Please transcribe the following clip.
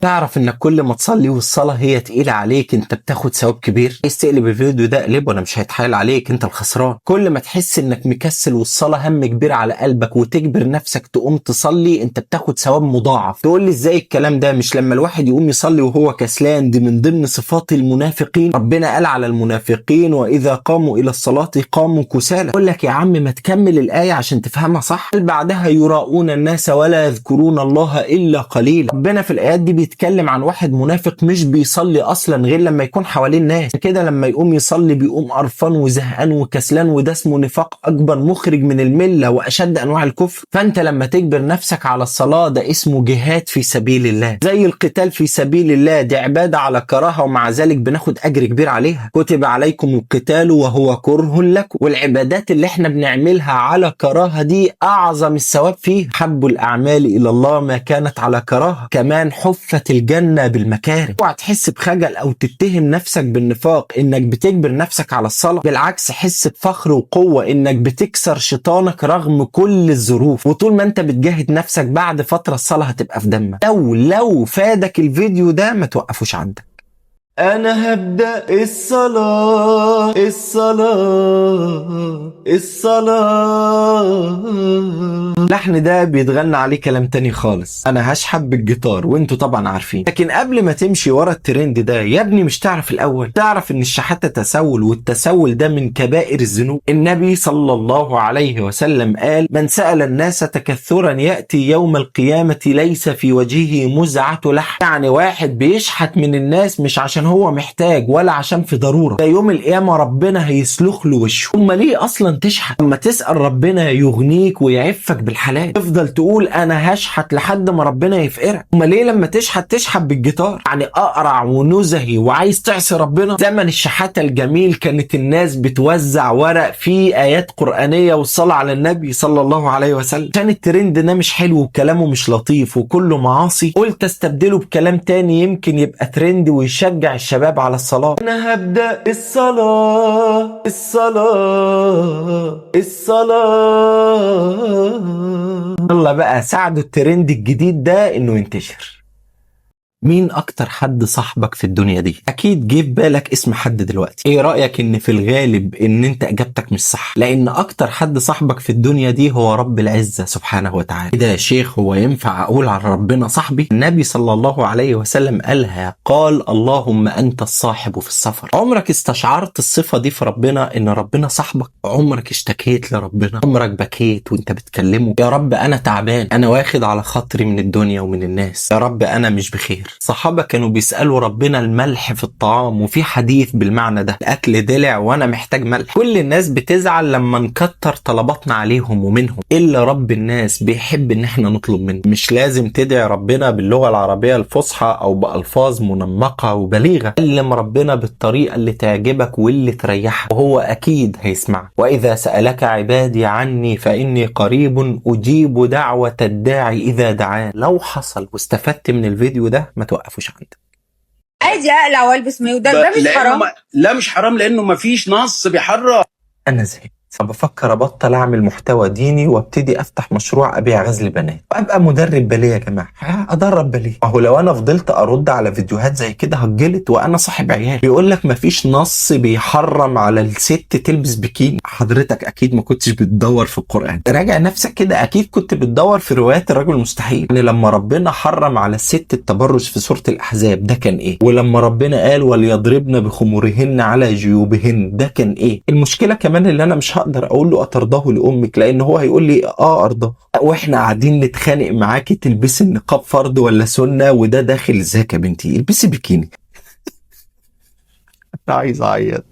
تعرف انك كل ما تصلي والصلاة هي تقيلة عليك انت بتاخد ثواب كبير؟ عايز تقلب الفيديو ده اقلبه، انا مش هيتحايل عليك، انت الخسران. كل ما تحس انك مكسل والصلاة هم كبير على قلبك وتجبر نفسك تقوم تصلي انت بتاخد ثواب مضاعف. تقول لي ازاي الكلام ده؟ مش لما الواحد يقوم يصلي وهو كسلان دي من ضمن صفات المنافقين؟ ربنا قال على المنافقين واذا قاموا الى الصلاة قاموا كسالى. اقول لك يا عم ما تكمل الآية عشان تفهمها صح. بعدها يراؤون الناس ولا يذكرون الله الا قليلا. ربنا في الآيات دي بيتكلم عن واحد منافق مش بيصلي اصلا غير لما يكون حواليه الناس كده. لما يقوم يصلي بيقوم قرفان وزهقان وكسلان، وده اسمه نفاق اكبر مخرج من المله واشد انواع الكفر. فانت لما تجبر نفسك على الصلاه ده اسمه جهاد في سبيل الله، زي القتال في سبيل الله، دي عباده على كراهه ومع ذلك بناخد اجر كبير عليها. كتب عليكم القتال وهو كره لكم. والعبادات اللي احنا بنعملها على كراهه دي اعظم الثواب فيها. حب الاعمال الى الله ما كانت على كراهه. كمان حفت الجنة بالمكارم. اوعى تحس بخجل او تتهم نفسك بالنفاق انك بتجبر نفسك على الصلاة، بالعكس حس بفخر وقوة انك بتكسر شيطانك رغم كل الظروف. وطول ما انت بتجاهد نفسك بعد فترة الصلاة هتبقى في دمك. لو فادك الفيديو ده ما توقفوش عندك. أنا هبدأ الصلاة اللحن ده بيتغنى عليه كلام تاني خالص. أنا هشحب بالجيتار وانتوا طبعا عارفين. لكن قبل ما تمشي ورا الترند ده يا ابني مش تعرف الأول؟ تعرف إن الشحاتة تسول، والتسول ده من كبائر الذنوب. النبي صلى الله عليه وسلم قال: من سأل الناس تكثرا يأتي يوم القيامة ليس في وجهه مزعة لحم. يعني واحد بيشحت من الناس مش عشان هو محتاج ولا عشان في ضرورة، ده يوم القيامة ربنا هيسلخ له وشه. أما ليه أصلا تشحت؟ أما تسأل ربنا يغنيك ويعفك بالحلال، تفضل تقول أنا هشحت لحد ما ربنا يفقرك. أما ليه لما تشحت بالجيتار؟ يعني أقرع ونزهي وعايز تعصي ربنا. زمن الشحاتة الجميل كانت الناس بتوزع ورق فيه آيات قرآنية والصلاة على النبي صلى الله عليه وسلم. عشان الترند ده مش حلو وكلامه مش لطيف وكله معاصي، قلت استبدله بكلام تاني يمكن يبقى ترند ويشجع الشباب على الصلاة. أنا هبدأ الصلاة يلا بقى ساعدوا الترند الجديد ده إنه ينتشر. مين اكتر حد صاحبك في الدنيا دي؟ اكيد جه في بالك اسم حد دلوقتي. ايه رأيك ان في الغالب ان انت اجابتك مش صح؟ لان اكتر حد صاحبك في الدنيا دي هو رب العزة سبحانه وتعالى. كده يا شيخ هو ينفع اقول على ربنا صاحبي؟ النبي صلى الله عليه وسلم قالها، قال: اللهم انت الصاحب في السفر. عمرك استشعرت الصفة دي في ربنا ان ربنا صاحبك؟ عمرك اشتكيت لربنا؟ عمرك بكيت وانت بتكلمه يا رب انا تعبان، انا واخد على خاطري من الدنيا ومن الناس، يا رب انا مش بخير؟ الصحابة كانوا بيسألوا ربنا الملح في الطعام، وفي حديث بالمعنى ده: الأكل دلع وأنا محتاج ملح. كل الناس بتزعل لما نكتر طلباتنا عليهم ومنهم، إلا رب الناس بيحب إن احنا نطلب منه. مش لازم تدعي ربنا باللغة العربية الفصحى أو بألفاظ منمقة وبليغة. كلم ربنا بالطريقة اللي تعجبك واللي تريحك وهو أكيد هيسمعك. وإذا سألك عبادي عني فإني قريب أجيب دعوة الداعي إذا دعان. لو حصل واستفدت من الفيديو ده ما توقفوش عندك. عادي اقلع والبس مايو، ده مش حرام. لا مش حرام لانه ما فيش نص بيحرم. انا زهقت، فبفكر ابطل اعمل محتوى ديني وابتدي افتح مشروع ابيع غزل بنات وابقى مدرب باليه. يا جماعه ادرب باليه؟ ما هو لو انا فضلت ارد على فيديوهات زي كده هتجلط وانا صاحب عيال. بيقول لك مفيش نص بيحرم على الست تلبس بكيني. حضرتك اكيد ما كنتش بتدور في القران، راجع نفسك كده، اكيد كنت بتدور في روايات الرجل المستحيل. يعني لما ربنا حرم على الست التبرج في سوره الاحزاب ده كان ايه؟ ولما ربنا قال وليضربن بخمورهن على جيوبهن ده كان ايه؟ المشكله كمان اللي انا مش هقدر اقول له اترضاه لامك لان هو هيقول لي ارضاه، واحنا قاعدين نتخانق معاكي تلبسي النقاب فرض ولا سنه وده داخل ازيك يا بنتي البسي بيكيني. انا عايز اعيط.